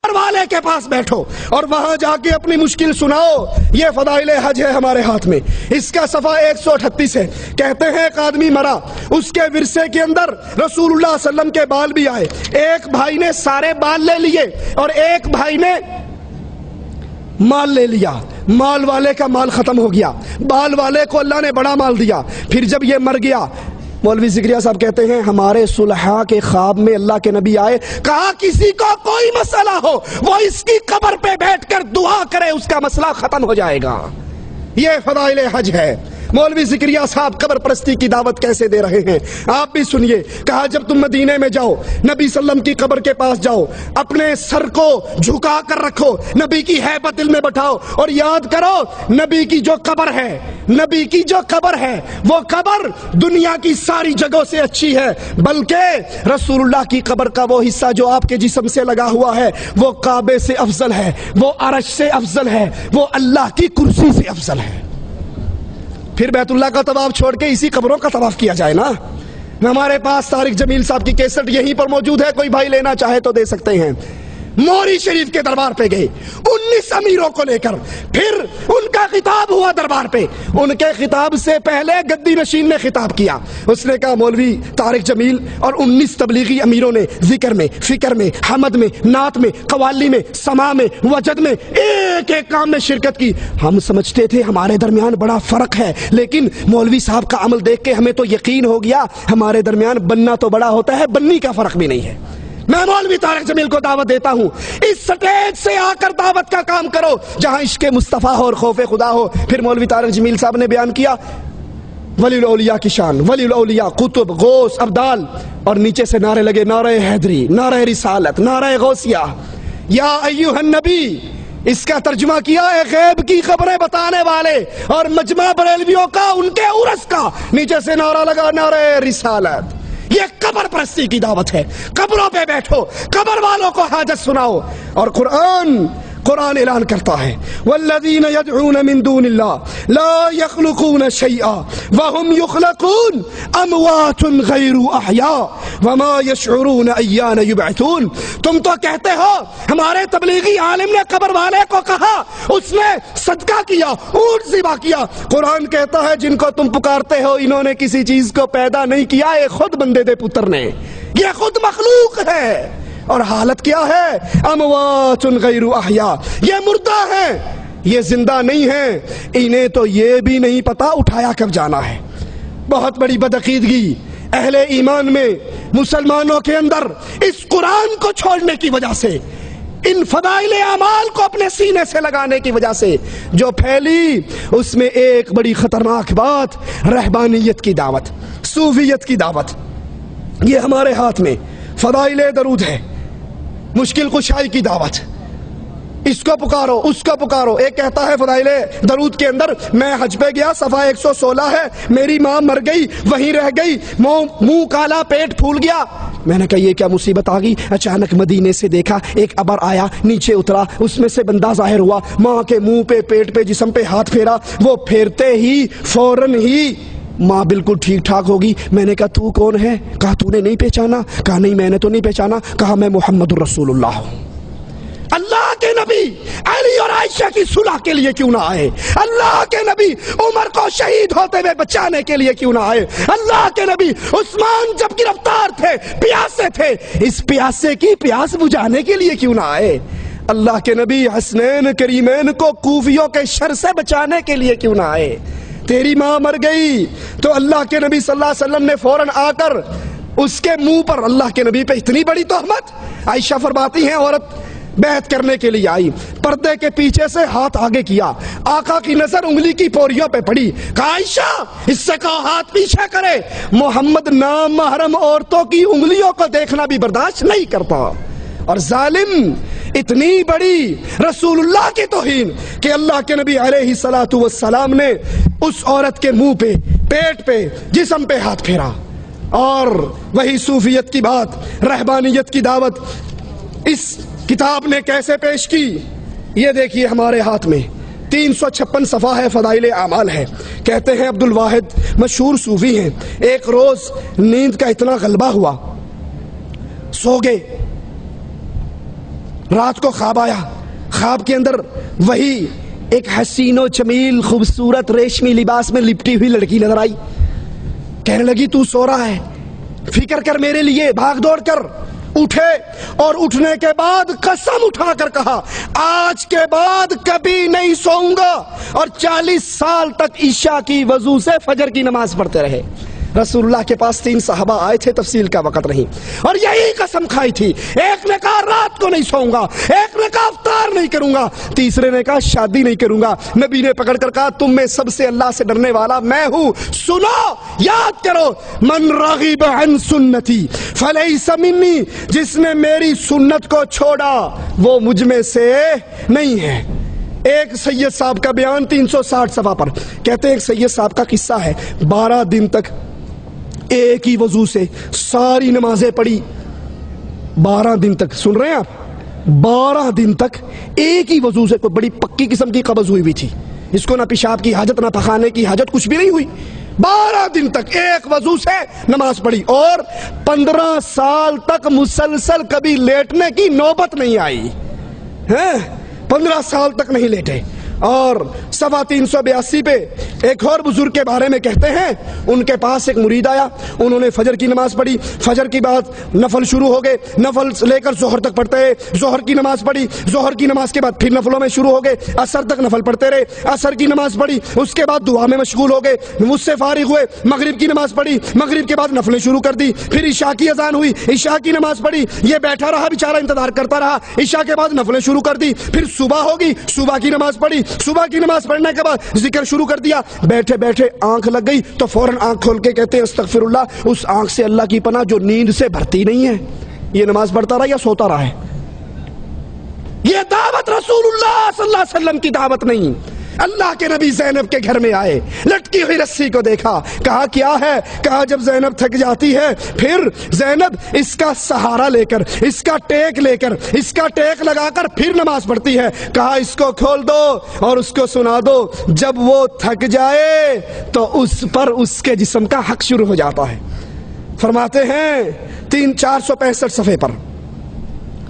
قبر والے کے پاس بیٹھو اور وہاں جا کے اپنی مشکل سناؤ. یہ فضائل حج ہے ہمارے ہاتھ میں. اس کا صفحہ 138 ہے. کہتے ہیں ایک آدمی مرا, اس کے ورثے کے اندر رسول اللہ صلی اللہ علیہ وسلم کے بال بھی آئے. ایک بھائی نے سارے بال لے لیے اور ایک بھائی نے مال لے لیا. مال والے کا مال ختم ہو گیا, بال والے کو اللہ نے بڑا مال دیا. پھر جب یہ مر گیا, مولوی زکریا صاحب کہتے ہیں ہمارے صلحاء کے خواب میں اللہ کے نبی آئے, کہا کسی کو کوئی مسئلہ ہو وہ اس کی قبر پہ بیٹھ کر دعا کرے, اس کا مسئلہ ختم ہو جائے گا. یہ فضائل حج ہے. مولوی زکریا صاحب قبر پرستی کی دعوت کیسے دے رہے ہیں آپ بھی سنیے. کہا جب تم مدینے میں جاؤ, نبی صلی اللہ علیہ وسلم کی قبر کے پاس جاؤ, اپنے سر کو جھکا کر رکھو, نبی کی ہیبت دل میں بٹھاؤ اور یاد کرو نبی کی جو قبر ہے, نبی کی جو قبر ہے وہ قبر دنیا کی ساری جگہوں سے اچھی ہے, بلکہ رسول اللہ کی قبر کا وہ حصہ جو آپ کے جسم سے لگا ہوا ہے وہ کعبے سے افضل ہے, وہ عرش سے افضل ہے, وہ اللہ کی کرسی سے افضل ہے. پھر بیت اللہ کا طواف چھوڑ کے اسی قبروں کا طواف کیا جائے نا. ہمارے پاس طارق جمیل صاحب کی کیسٹ یہیں پر موجود ہے, کوئی بھائی لینا چاہے تو دے سکتے ہیں. موری شریف کے دربار پہ گئے 19 امیروں کو لے کر, پھر ان کا خطاب ہوا دربار پہ. ان کے خطاب سے پہلے گدی نشین نے خطاب کیا. اس نے کہا مولوی طارق جمیل اور 19 تبلیغی امیروں نے ذکر میں, فکر میں, حمد میں, نعت میں, قوالی میں, سما میں, وجد میں, ایک ایک کام میں شرکت کی. ہم سمجھتے تھے ہمارے درمیان بڑا فرق ہے, لیکن مولوی صاحب کا عمل دیکھ کے ہمیں تو یقین ہو گیا ہمارے درمیان بننا تو بڑا ہوتا ہے, بننی کا فرق بھی نہیں ہے. میں مولوی طارق جمیل کو دعوت دیتا ہوں, اس سٹیج سے آ کر دعوت کا کام کرو جہاں عشق مصطفیٰ ہو اور خوف خدا ہو. پھر مولوی طارق جمیل صاحب نے بیان کیا ولی الاولیاء کی شان, ولی الاولیاء, قطب, غوث, ابدال, اور نیچے سے نعرے لگے نعرہ حیدری, نعرہ رسالت, نعرہ غوثیہ, یا ایھا النبی. اس کا ترجمہ کیا ہے غیب کی خبریں بتانے والے اور مجمع بریلویوں کا, ان کے عرس کا. نیچے سے نعرہ لگا نعرہ رسالت. یہ قبر پرستی کی دعوت ہے. قبروں پہ بیٹھو, قبر والوں کو حاجت سناؤ. اور قرآن اعلان کرتا ہے والذین یدعون من دون اللہ لا یخلقون شیئا وهم یخلقون اموات غیر احیاء وما یشعرون ایان یبعثون. تم تو کہتے ہو ہمارے تبلیغی عالم نے قبر والے کو کہا, اس نے صدقہ کیا, اونٹ ذبح کیا. قرآن کہتا ہے جن کو تم پکارتے ہو انہوں نے کسی چیز کو پیدا نہیں کیا, یہ خود بندے دے پتر نے, یہ خود مخلوق ہے. اور حالت کیا ہے اموات غیر احیاء, یہ مردہ ہیں, یہ زندہ نہیں ہیں. انہیں تو یہ بھی نہیں پتا اٹھایا کب جانا ہے. بہت بڑی بدعقیدگی اہل ایمان میں, مسلمانوں کے اندر اس قرآن کو چھوڑنے کی وجہ سے, ان فضائل اعمال کو اپنے سینے سے لگانے کی وجہ سے جو پھیلی, اس میں ایک بڑی خطرناک بات رہبانیت کی دعوت, صوفیت کی دعوت. یہ ہمارے ہاتھ میں فضائل درود ہے, مشکل کشائی کی دعوت, اس کو پکارو اس کو پکارو. ایک کہتا ہے فضائل درود کے اندر میں حج پہ گیا, صفحہ 116 ہے, میری ماں مر گئی وہیں رہ گئی, منہ کالا پیٹ پھول گیا. میں نے کہا یہ کیا مصیبت آ گئی. اچانک مدینے سے دیکھا ایک ابر آیا, نیچے اترا, اس میں سے بندہ ظاہر ہوا, ماں کے منہ پہ, پیٹ پہ, جسم پہ ہاتھ پھیرا. وہ پھیرتے ہی فوراً ہی ماں بالکل ٹھیک ٹھاک ہوگی. میں نے کہا تو کون ہے؟ کہا تو نے نہیں پہچانا؟ کہا نہیں میں نے تو نہیں پہچانا. کہا میں محمد الرسول اللہ ہوں. اللہ کے نبی علی اور عائشہ کی صلح کے لیے کیوں نہ آئے؟ اللہ کے نبی عمر کو شہید ہوتے ہوئے بچانے کے لیے کیوں نہ آئے؟ اللہ کے نبی عثمان جب گرفتار تھے, پیاسے تھے, اس پیاسے کی پیاس بجھانے کے لیے کیوں نہ آئے؟ اللہ کے نبی حسنین کریمین کو کوفیوں کے شر سے بچانے کے لیے کیوں نہ آئے؟ تیری ماں مر گئی تو اللہ کے نبی صلی اللہ علیہ وسلم نے فوراً آ کر اس کے منہ پر, اللہ کے نبی پہ اتنی بڑی تہمت. عائشہ فرماتی ہیں عورت بیعت کرنے کے لیے آئی, پردے کے پیچھے سے ہاتھ آگے کیا, آقا کی نظر انگلی کی پوریوں پہ پڑی. کہا عائشہ اس سے کہو ہاتھ پیچھے کرے, محمد نام محرم عورتوں کی انگلیوں کو دیکھنا بھی برداشت نہیں کرتا. اور ظالم اتنی بڑی رسول اللہ کی توہین کہ اللہ کے نبی علیہ الصلوۃ والسلام نے اس عورت کے منہ پہ, پیٹ پہ, جسم پہ ہاتھ پھیرا. اور وہی صوفیت کی بات, رہبانیت کی دعوت اس کتاب نے کیسے پیش کی یہ دیکھیے ہمارے ہاتھ میں. 356 صفحہ ہے, فضائل اعمال ہے. کہتے ہیں عبد الواحد مشہور صوفی ہیں, ایک روز نیند کا اتنا غلبہ ہوا, سو گئے. رات کو خواب آیا، خواب کے اندر وہی ایک حسین و جمیل خوبصورت ریشمی لباس میں لپٹی ہوئی لڑکی نظر آئی. کہنے لگی تو سو رہا ہے، فکر کر میرے لیے، بھاگ دوڑ کر. اٹھے اور اٹھنے کے بعد قسم اٹھا کر کہا آج کے بعد کبھی نہیں سوؤں گا، اور 40 سال تک عشاء کی وضو سے فجر کی نماز پڑھتے رہے. رسول اللہ کے پاس 3 صحابہ آئے تھے، تفصیل کا وقت نہیں، اور یہی قسم کھائی تھی. ایک نے کہا رات کو نہیں سوؤں گا، ایک نے کہا افطار نہیں کروں گا، تیسرے نے کہا شادی نہیں کروں گا. نبی نے پکڑ کر کہا تم میں سب سے اللہ سے ڈرنے والا میں ہوں. سنو، یاد کرو، من رغب عن سنتی فلیس منی، جس نے میری سنت کو چھوڑا وہ مجھ میں سے نہیں ہے. ایک سید صاحب کا بیان 360 صفحہ پر، کہتے ہیں ایک سید صاحب کا قصہ ہے، 12 دن تک ایک ہی وضو سے ساری نمازیں پڑھی. 12 دن تک، سن رہے ہیں آپ، 12 دن تک ایک ہی وضو سے. کوئی بڑی پکی قسم کی قبض ہوئی تھی، اس کو نہ پیشاب کی حاجت نہ پخانے کی حاجت، کچھ بھی نہیں ہوئی. 12 دن تک ایک وضو سے نماز پڑھی، اور 15 سال تک مسلسل کبھی لیٹنے کی نوبت نہیں آئی. 15 سال تک نہیں لیٹے. اور صفحہ 382 پہ ایک اور بزرگ کے بارے میں کہتے ہیں، ان کے پاس ایک مرید آیا، انہوں نے فجر کی نماز پڑھی، فجر کی بعد نفل شروع ہو گئے، نفل لے کر ظہر تک پڑھتے رہے، ظہر کی نماز پڑھی، ظہر کی نماز کے بعد پھر نفلوں میں شروع ہو گئے، عصر تک نفل پڑھتے رہے، عصر کی نماز پڑھی، اس کے بعد دعا میں مشغول ہو گئے، اس سے فارغ ہوئے، مغرب کی نماز پڑھی، مغرب کے بعد نفلیں شروع کر دی، پھر عشاء کی اذان ہوئی، عشاء کی نماز پڑھی، یہ بیٹھا رہا بیچارہ انتظار کرتا رہا، عشاء کے بعد نفلیں شروع کر دی، پھر صبح ہوگی، صبح کی نماز پڑھی، صبح کی نماز پڑھنے کے بعد ذکر شروع کر دیا. بیٹھے بیٹھے آنکھ لگ گئی تو فوراً آنکھ کھول کے کہتے ہیں استغفر اللہ، اس آنکھ سے اللہ کی پناہ جو نیند سے بھرتی نہیں ہے. یہ نماز پڑھتا رہا یا سوتا رہا ہے؟ یہ دعوت رسول اللہ صلی اللہ علیہ وسلم کی دعوت نہیں. اللہ کے نبی زینب کے گھر میں آئے، لٹکی ہوئی رسی کو دیکھا، کہا کیا ہے؟ کہا جب زینب تھک جاتی ہے پھر زینب اس کا سہارا لے کر، اس کا ٹیک لے کر، اس کا ٹیک لگا کر پھر نماز پڑھتی ہے. کہا اس کو کھول دو اور اس کو سنا دو، جب وہ تھک جائے تو اس پر اس کے جسم کا حق شروع ہو جاتا ہے. فرماتے ہیں 465 صفحے پر،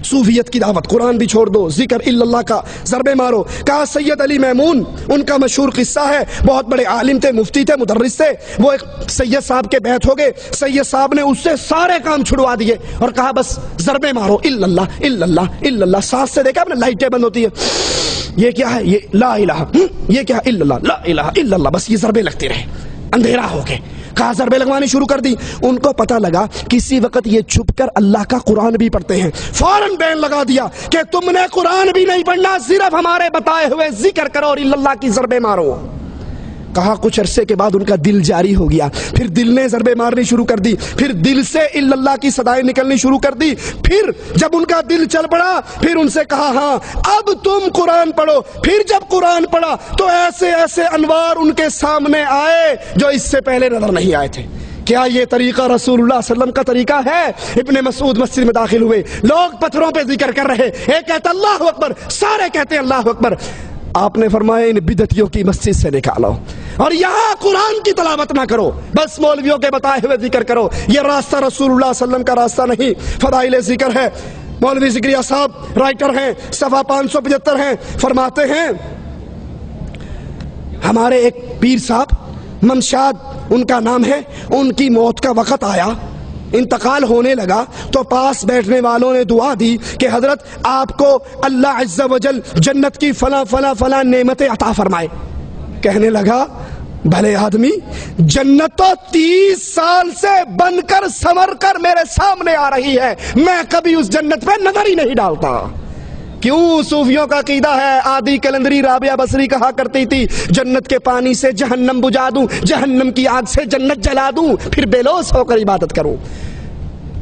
صوفیت کی دعوت، قرآن بھی چھوڑ دو، ذکر الا اللہ کا ضربے مارو. کہا سید علی میمون، ان کا مشہور قصہ ہے، بہت بڑے عالم تھے، مفتی تھے، مدرس تھے. وہ ایک سید صاحب کے بیعت ہو گئے، سید صاحب نے اس سے سارے کام چھڑوا دیے اور کہا بس ضربے مارو، الا اللہ الا اللہ الا اللہ. سانس سے دیکھا آپ نے لائٹیں بند ہوتی ہے، یہ کیا ہے؟ یہ لا الہ، یہ کیا؟ الا اللہ، لا الہ الا اللہ. بس یہ ضربے لگتے رہے، اندھیرا ہو گئے. کہا ضربے لگوانی شروع کر دی. ان کو پتہ لگا کسی وقت یہ چھپ کر اللہ کا قرآن بھی پڑھتے ہیں. فوراً بین لگا دیا کہ تم نے قرآن بھی نہیں پڑھنا، صرف ہمارے بتائے ہوئے ذکر کرو اور اللہ کی ضربے مارو. کہا کچھ عرصے کے بعد ان کا دل جاری ہو گیا، پھر دل نے ضربے مارنی شروع کر دی، پھر دل سے الا اللہ کی صدائیں نکلنی شروع کر دی. پھر جب ان کا دل چل پڑا پھر ان سے کہا ہاں اب تم قرآن پڑھو. پھر جب قرآن پڑھا تو ایسے ایسے انوار ان کے سامنے آئے جو اس سے پہلے نظر نہیں آئے تھے. کیا یہ طریقہ رسول اللہ صلی اللہ علیہ وسلم کا طریقہ ہے؟ ابن مسعود مسجد میں داخل ہوئے، لوگ پتھروں پہ ذکر کر رہے، ایک کہتا اللہ اکبر، سارے کہتے ہیں اللہ اکبر. آپ نے فرمایا ان بدعتیوں کی مسجد سے نکالو اور یہاں قرآن کی تلاوت نہ کرو، بس مولویوں کے بتائے ہوئے ذکر کرو. یہ راستہ رسول اللہ صلی اللہ علیہ وسلم کا راستہ نہیں. فضائل ذکر ہے، مولوی ذکریہ صاحب رائٹر ہیں، صفحہ 575 ہیں. فرماتے ہیں ہمارے ایک پیر صاحب ممشاد ان کا نام ہے، ان کی موت کا وقت آیا، انتقال ہونے لگا تو پاس بیٹھنے والوں نے دعا دی کہ حضرت آپ کو اللہ عز و جل جنت کی فلاں فلاں فلاں نعمتیں عطا فرمائے. کہنے لگا بھلے آدمی، جنت تو 30 سال سے بن کر سنور کر میرے سامنے آ رہی ہے، میں کبھی اس جنت پہ نظر ہی نہیں ڈالتا. کیوں؟ صوفیوں کا عقیدہ ہے، آدھی کلندری رابعہ بصری کہا کرتی تھی جنت کے پانی سے جہنم بجھا دوں، جہنم کی آگ سے جنت جلا دوں، پھر بے لوث ہو کر عبادت کروں.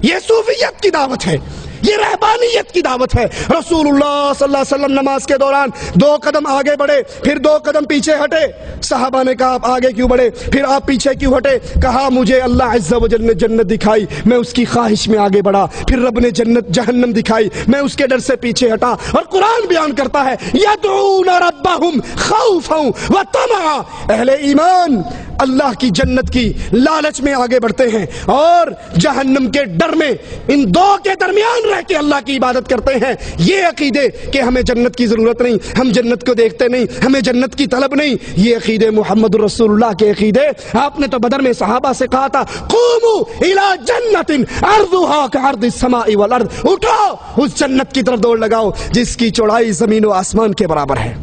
یہ صوفیت کی دعوت ہے، یہ رہبانیت کی دعوت ہے. رسول اللہ صلی اللہ علیہ وسلم نماز کے دوران 2 قدم آگے بڑھے، پھر 2 قدم پیچھے ہٹے. صحابہ نے کہا آپ آگے کیوں بڑھے؟ پھر آپ پیچھے کیوں ہٹے؟ کہا مجھے اللہ عز و جل نے جنت دکھائی، میں اس کی خواہش میں آگے بڑھا. پھر رب نے جہنم دکھائی، میں اس کے ڈر سے پیچھے ہٹا. اور قرآن بیان کرتا ہے یدعون ربہم خوفا وطمعا، اہل ایمان اللہ کی جنت کی لالچ میں آگے بڑھتے ہیں اور جہنم کے ڈر میں، ان 2 کے درمیان رہ کے اللہ کی عبادت کرتے ہیں، یہ عقیدے کہ ہمیں جنت کی ضرورت نہیں، ہم جنت کو دیکھتے نہیں، ہمیں جنت کی طلب نہیں، یہ عقیدے محمد رسول اللہ کے عقیدے۔ آپ نے تو بدر میں صحابہ سے کہا تھا قوموا الی جنت عرضھا کعرض السماء والارض، اٹھو اس جنت کی طرف دوڑ لگاؤ جس کی چوڑائی زمین و آسمان کے برابر ہے۔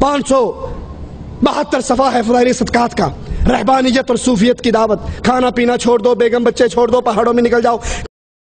572 صفحہ ہے فضائل صدقات کا، رہبانیت اور صوفیت کی دعوت۔ کھانا پینا چھوڑ دو، بیگم بچے چھوڑ دو، پہاڑوں میں نکل جاؤ۔